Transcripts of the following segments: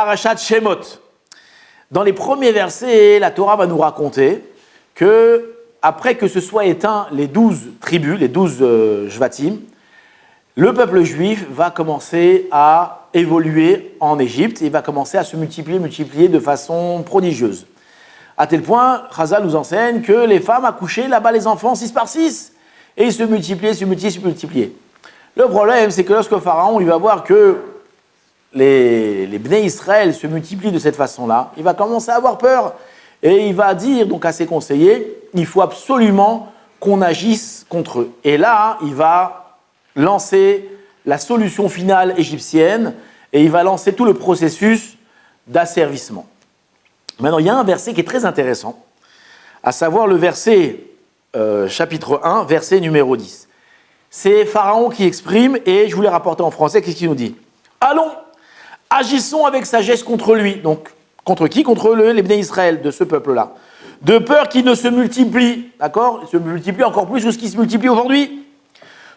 Parashat Shemot. Dans les premiers versets, la Torah va nous raconter que, après que se soient éteints les 12 tribus, les 12 Shvatim, le peuple juif va commencer à évoluer en Égypte et va commencer à se multiplier de façon prodigieuse. À tel point, Chazal nous enseigne que les femmes accouchaient là-bas les enfants 6 par 6 et ils se multipliaient. Le problème, c'est que lorsque Pharaon il va voir que les Bnei Israël se multiplient de cette façon-là, il va commencer à avoir peur et il va dire donc à ses conseillers, il faut absolument qu'on agisse contre eux. Et là, il va lancer la solution finale égyptienne et il va lancer tout le processus d'asservissement. Maintenant, il y a un verset qui est très intéressant, à savoir le verset chapitre 1, verset numéro 10. C'est Pharaon qui exprime, et je vous l'ai rapporté en français, qu'est-ce qu'il nous dit ? Allons, agissons avec sagesse contre lui. Donc, contre qui ? Contre les Bnei Israël, de ce peuple-là. De peur qu'il ne se multiplie, d'accord ? Il se multiplie encore plus que ce qui se multiplie aujourd'hui.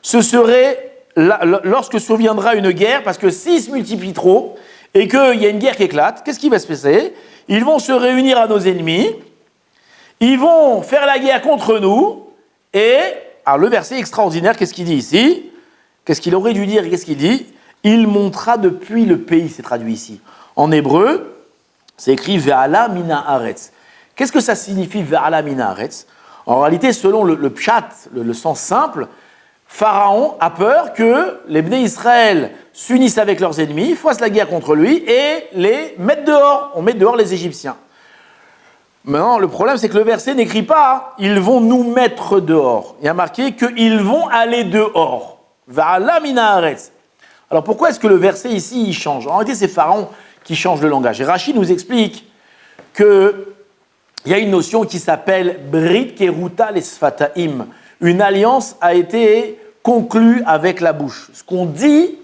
Ce serait, lorsque surviendra une guerre, parce que s'ils se multiplient trop, et qu'il y a une guerre qui éclate, qu'est-ce qui va se passer ? Ils vont se réunir à nos ennemis, ils vont faire la guerre contre nous, et, alors le verset extraordinaire, qu'est-ce qu'il dit ici ? Qu'est-ce qu'il aurait dû dire ? Qu'est-ce qu'il dit ? Il montera depuis le pays, c'est traduit ici. En hébreu, c'est écrit Ve'ala mina haaretz. Qu'est-ce que ça signifie Ve'ala mina haaretz ? En réalité, selon le pshat, le sens simple, Pharaon a peur que les Bnei Israël s'unissent avec leurs ennemis, fassent la guerre contre lui et les mettent dehors. On met dehors les Égyptiens. Maintenant, le problème, c'est que le verset n'écrit pas « ils vont nous mettre dehors ». Il y a marqué qu'ils vont aller dehors. Ve'ala mina haaretz. Alors pourquoi est-ce que le verset ici, il change ? En réalité, c'est Pharaon qui change le langage. Et Rashi nous explique qu'il y a une notion qui s'appelle « Brit keruta lesfataim ». Une alliance a été conclue avec la bouche. Ce qu'on dit,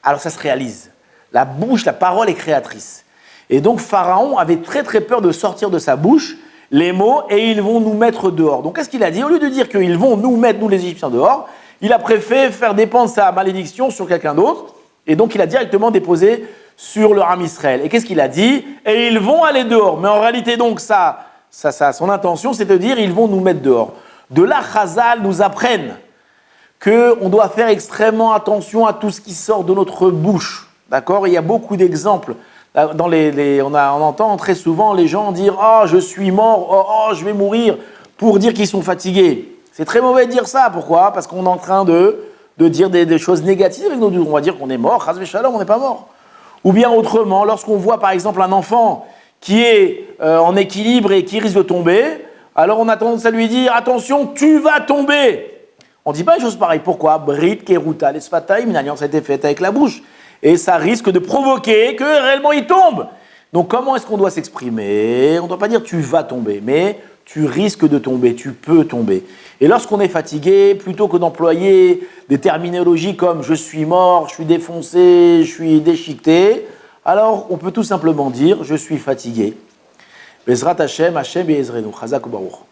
alors ça se réalise. La bouche, la parole est créatrice. Et donc Pharaon avait très très peur de sortir de sa bouche les mots « et ils vont nous mettre dehors ». Donc qu'est-ce qu'il a dit ? Au lieu de dire qu'ils vont nous mettre, nous les Égyptiens, dehors, il a préféré faire dépendre sa malédiction sur quelqu'un d'autre. Et donc il a directement déposé sur le Ham Israël. Et qu'est-ce qu'il a dit ? Et ils vont aller dehors. Mais en réalité donc son intention c'est de dire « ils vont nous mettre dehors ». De là, Chazal nous apprennent qu'on doit faire extrêmement attention à tout ce qui sort de notre bouche. D'accord ? Il y a beaucoup d'exemples. On entend très souvent les gens dire « Oh, je suis mort, oh, je vais mourir » pour dire qu'ils sont fatigués. C'est très mauvais de dire ça. Pourquoi ? Parce qu'on est en train de dire des choses négatives avec nos doutes. On va dire qu'on est mort, chas v'shalom, on n'est pas mort. Ou bien autrement, lorsqu'on voit par exemple un enfant qui est en équilibre et qui risque de tomber, alors on a tendance à lui dire « Attention, tu vas tomber !» On ne dit pas une chose pareille. Pourquoi ? Brit keruta lesfataim, une alliance a été faite avec la bouche. Et ça risque de provoquer que réellement il tombe. Donc comment est-ce qu'on doit s'exprimer ? On ne doit pas dire « tu vas tomber », mais « tu risques de tomber, tu peux tomber ». Et lorsqu'on est fatigué, plutôt que d'employer des terminologies comme « je suis mort »,« je suis défoncé »,« je suis déchiqueté », alors on peut tout simplement dire « je suis fatigué ». Bezrat Hashem, Hashem Be'ezrenu, Chazak U'Baruch.